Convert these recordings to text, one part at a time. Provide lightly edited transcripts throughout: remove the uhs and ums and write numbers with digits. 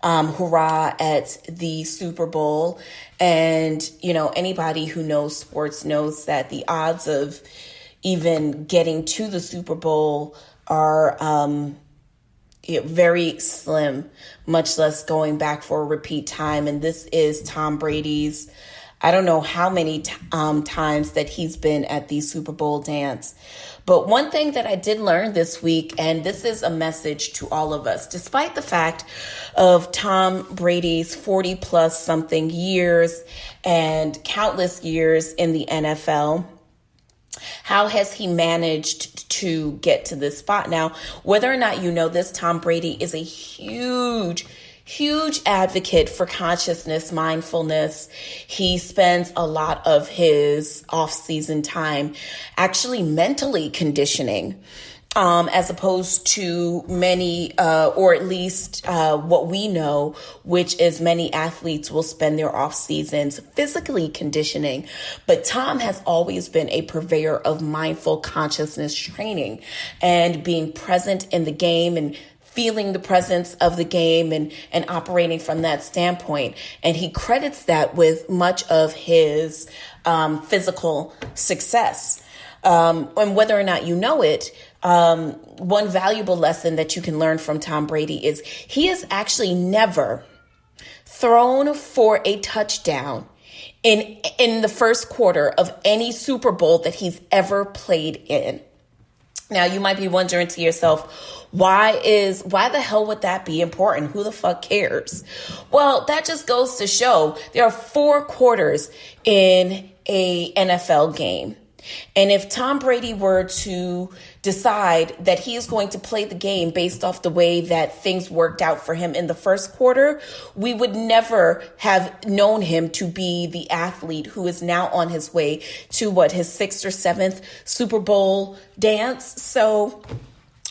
hurrah at the Super Bowl. And, anybody who knows sports knows that the odds of even getting to the Super Bowl are very slim, much less going back for a repeat time. And this is Tom Brady's, I don't know how many times that he's been at the Super Bowl dance. But one thing that I did learn this week, and this is a message to all of us, despite the fact of Tom Brady's 40 plus something years and countless years in the NFL, how has he managed to get to this spot? Now, whether or not you know this, Tom Brady is a huge advocate for consciousness, mindfulness. He spends a lot of his off-season time actually mentally conditioning, as opposed to many, or at least what we know, which is many athletes will spend their off seasons physically conditioning. But Tom has always been a purveyor of mindful consciousness training and being present in the game and feeling the presence of the game and operating from that standpoint. And he credits that with much of his physical success. And whether or not you know it, one valuable lesson that you can learn from Tom Brady is he has actually never thrown for a touchdown in the first quarter of any Super Bowl that he's ever played in. Now, you might be wondering to yourself, why the hell would that be important? Who the fuck cares? Well, that just goes to show there are 4 quarters in a NFL game. And if Tom Brady were to decide that he is going to play the game based off the way that things worked out for him in the first quarter, we would never have known him to be the athlete who is now on his way to his 6th or 7th Super Bowl dance. So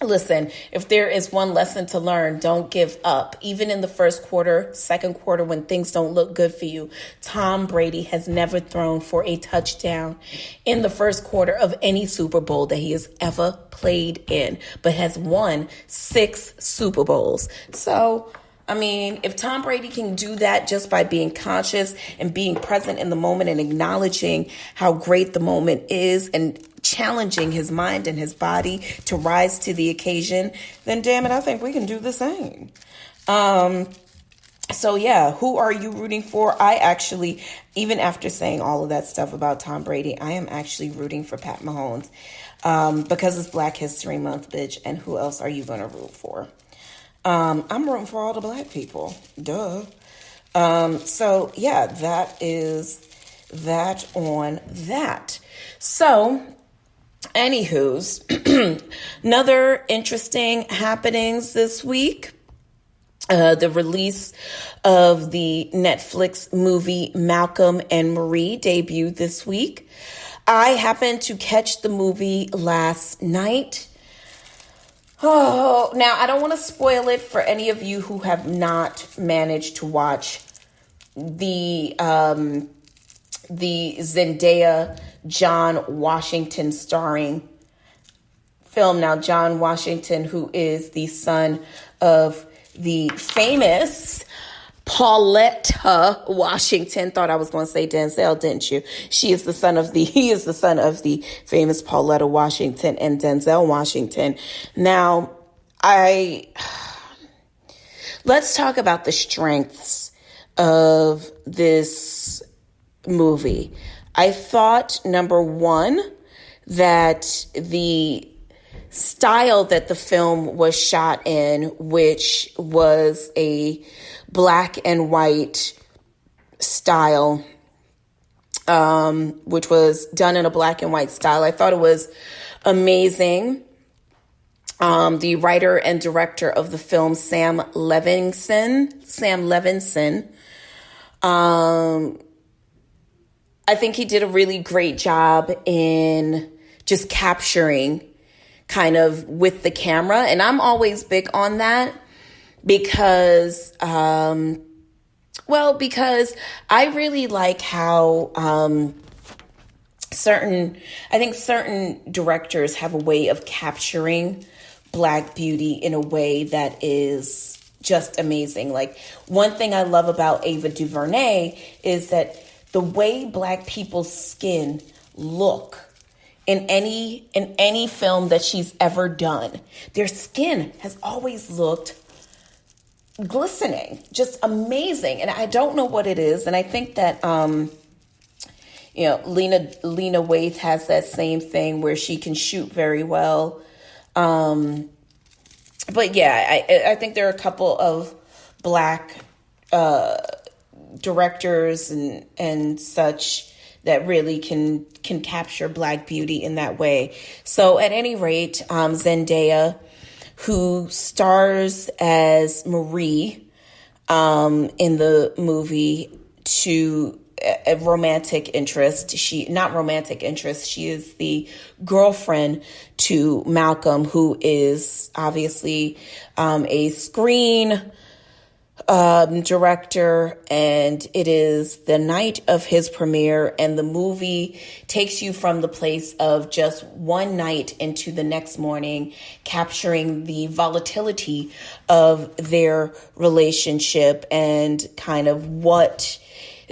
listen, if there is one lesson to learn, don't give up. Even in the first quarter, second quarter, when things don't look good for you, Tom Brady has never thrown for a touchdown in the first quarter of any Super Bowl that he has ever played in, but has won 6 Super Bowls. So, if Tom Brady can do that just by being conscious and being present in the moment and acknowledging how great the moment is and challenging his mind and his body to rise to the occasion, then damn it, I think we can do the same. So yeah, who are you rooting for? I actually, even after saying all of that stuff about Tom Brady, I am actually rooting for Pat Mahomes, because it's Black History Month, bitch. And who else are you going to root for? I'm rooting for all the black people. Duh. So yeah, that is that on that. So, anywho's, another interesting happenings this week. The release of the Netflix movie Malcolm and Marie debuted this week. I happened to catch the movie last night. Oh, now I don't want to spoil it for any of you who have not managed to watch the Zendaya John Washington starring film. Now, John Washington, who is the son of the famous Pauletta Washington. Thought I was going to say Denzel, didn't you? He is the son of the famous Pauletta Washington and Denzel Washington. Now, let's talk about the strengths of this movie. I thought, number one, that the style that the film was shot in, which was a black and white style, which was done in a black and white style, I thought it was amazing. The writer and director of the film, Sam Levinson, I think he did a really great job in just capturing kind of with the camera. And I'm always big on that because I really like how certain directors have a way of capturing Black beauty in a way that is just amazing. Like, one thing I love about Ava DuVernay is that the way Black people's skin look in any film that she's ever done, their skin has always looked glistening, just amazing. And I don't know what it is. And I think that Lena Waithe has that same thing where she can shoot very well. But yeah, I think there are a couple of Black directors and such that really can capture Black beauty in that way. So at any rate, Zendaya, who stars as Marie in the movie, to a romantic interest. She is the girlfriend to Malcolm, who is obviously a screen director, and it is the night of his premiere, and the movie takes you from the place of just one night into the next morning, capturing the volatility of their relationship and kind of what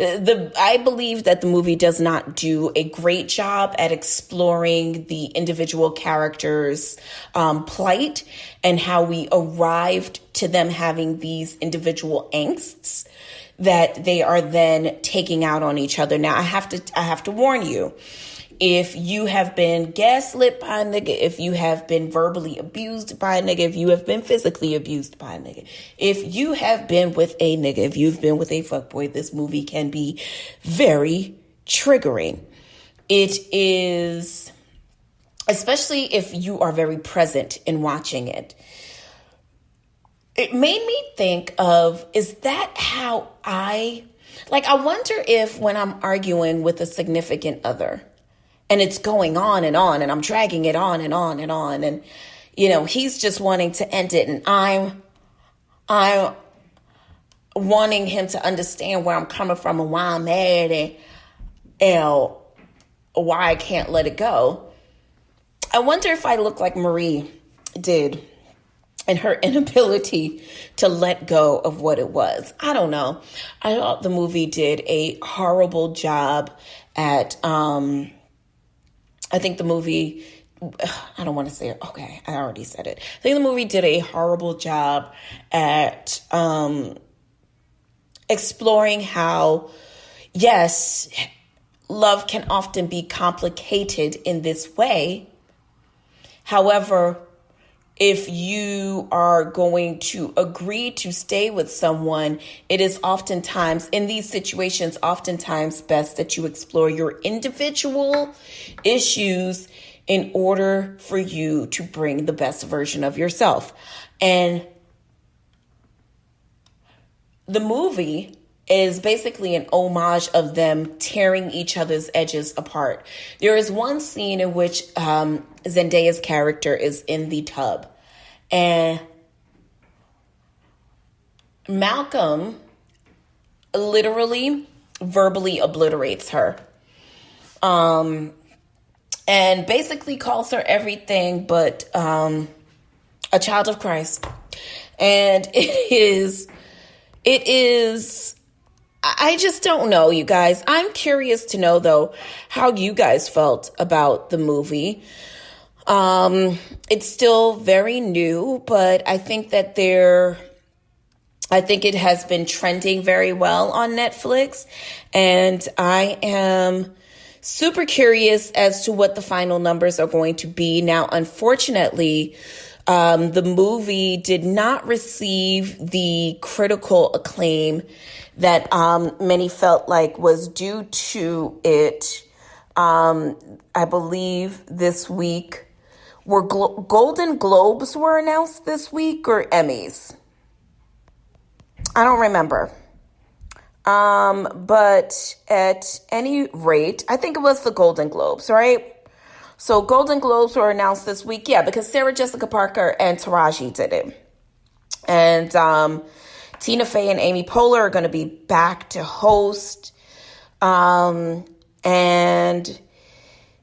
I believe that the movie does not do a great job at exploring the individual characters' plight and how we arrived to them having these individual angsts that they are then taking out on each other. Now, I have to warn you. If you have been gaslit by a nigga, if you have been verbally abused by a nigga, if you have been physically abused by a nigga, if you have been with a nigga, if you've been with a fuckboy, this movie can be very triggering. It is, especially if you are very present in watching it. It made me think of, is that how I wonder if when I'm arguing with a significant other, and it's going on, and I'm dragging it on and on and on. And, he's just wanting to end it. And I'm wanting him to understand where I'm coming from and why I'm mad and why I can't let it go. I wonder if I look like Marie did in her inability to let go of what it was. I don't know. I thought the movie did a horrible job at, I think the movie, I don't want to say it. Okay, I already said it. I think the movie did a horrible job at exploring how, yes, love can often be complicated in this way. However, if you are going to agree to stay with someone, it is oftentimes, in these situations, oftentimes best that you explore your individual issues in order for you to bring the best version of yourself. And the movie is basically an homage of them tearing each other's edges apart. There is one scene in which Zendaya's character is in the tub, and Malcolm literally verbally obliterates her, and basically calls her everything but a child of Christ. And it is, I just don't know, you guys. I'm curious to know, though, how you guys felt about the movie. It's still very new, but I think that I think it has been trending very well on Netflix, and I am super curious as to what the final numbers are going to be. Now, unfortunately, the movie did not receive the critical acclaim that many felt like was due to it. I believe this week were Golden Globes were announced this week, or Emmys. I don't remember. But at any rate, I think it was the Golden Globes, right? So Golden Globes were announced this week. Yeah, because Sarah Jessica Parker and Taraji did it. And Tina Fey and Amy Poehler are going to be back to host. And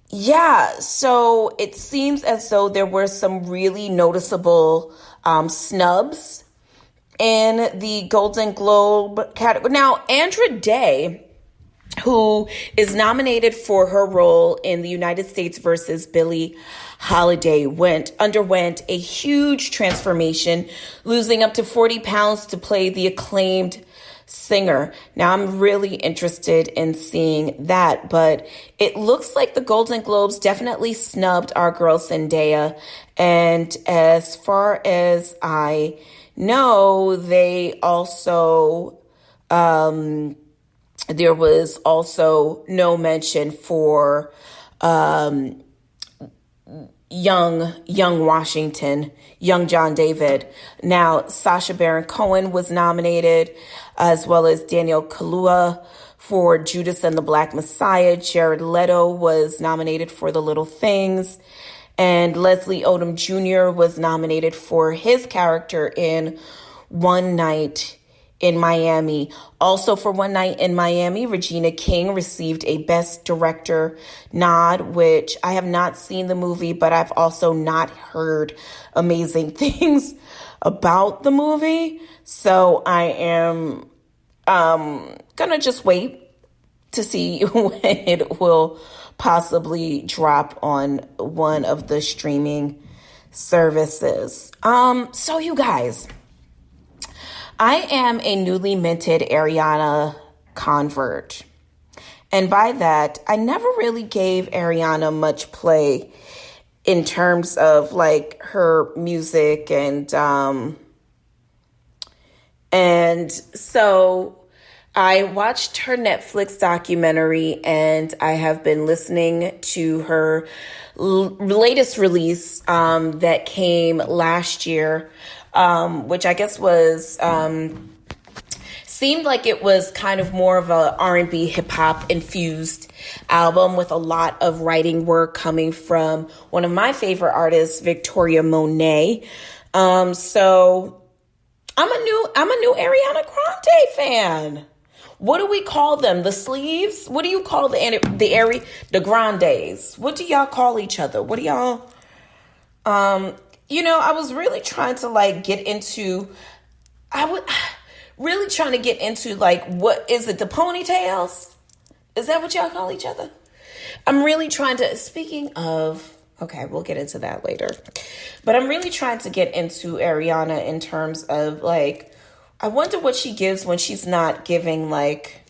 yeah, so it seems as though there were some really noticeable snubs in the Golden Globe category. Now, Andra Day, who is nominated for her role in the United States versus Billie Holiday, underwent a huge transformation, losing up to 40 pounds to play the acclaimed singer. Now, I'm really interested in seeing that, but it looks like the Golden Globes definitely snubbed our girl Zendaya. And as far as I know, they also, there was also no mention for young Washington, young John David. Now, Sacha Baron Cohen was nominated, as well as Daniel Kaluuya for Judas and the Black Messiah. Jared Leto was nominated for The Little Things, and Leslie Odom Jr. was nominated for his character in One Night in Miami. Also for One Night in Miami, Regina King received a Best Director nod, which I have not seen the movie, but I've also not heard amazing things about the movie. So I am gonna just wait to see when it will possibly drop on one of the streaming services. So you guys, I am a newly minted Ariana convert. And by that, I never really gave Ariana much play in terms of like her music and so I watched her Netflix documentary, and I have been listening to her latest release that came last year, which I guess was seemed like it was kind of more of a R&B hip hop infused album with a lot of writing work coming from one of my favorite artists, Victoria Monet. So I'm a new Ariana Grande fan. What do we call them? The sleeves? What do you call the Grandes? What do y'all call each other? What do y'all? I was really trying to like get into. Really trying to get into like, what is it? The ponytails? Is that what y'all call each other? I'm really trying to. Speaking of. Okay, we'll get into that later. But I'm really trying to get into Ariana in terms of like, I wonder what she gives when she's not giving like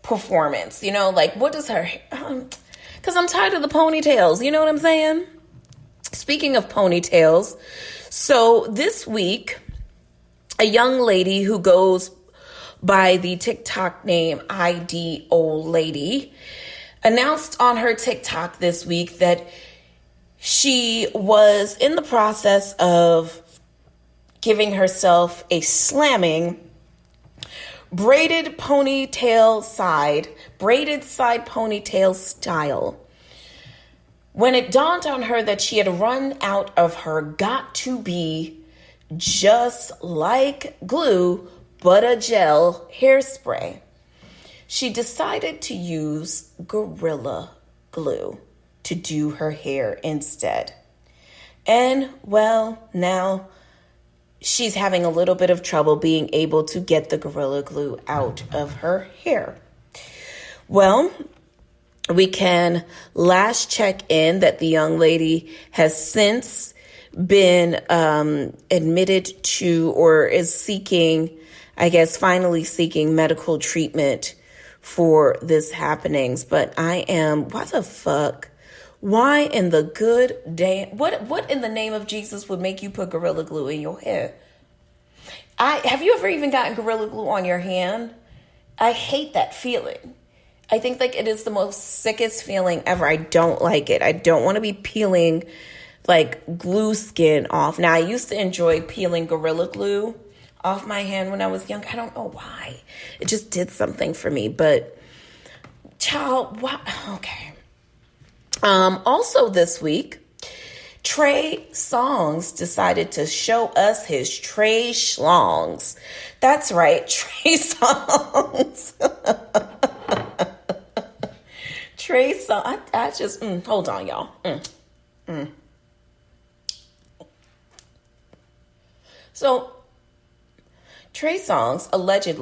performance, like what does her, because I'm tired of the ponytails, you know what I'm saying? Speaking of ponytails, so this week, a young lady who goes by the TikTok name IDO Lady announced on her TikTok this week that she was in the process of giving herself a slamming braided side ponytail style. When it dawned on her that she had run out of her got to be just like glue, but a gel hairspray, she decided to use Gorilla Glue to do her hair instead. And well, now she's having a little bit of trouble being able to get the Gorilla Glue out of her hair. Well, we can last check in that the young lady has since been admitted to, or is seeking, I guess, finally seeking medical treatment for this happenings. But why the fuck? Why in the good damn, what in the name of Jesus would make you put Gorilla Glue in your hair? Have you ever even gotten Gorilla Glue on your hand? I hate that feeling. I think like it is the most sickest feeling ever. I don't like it. I don't want to be peeling like glue skin off. Now, I used to enjoy peeling Gorilla Glue off my hand when I was young. I don't know why. It just did something for me. But, child, what? Okay. Also this week, Trey Songz decided to show us his Trey Schlongs. That's right, Trey Songz. Trey Songz. I just, hold on, y'all. So, Trey Songz allegedly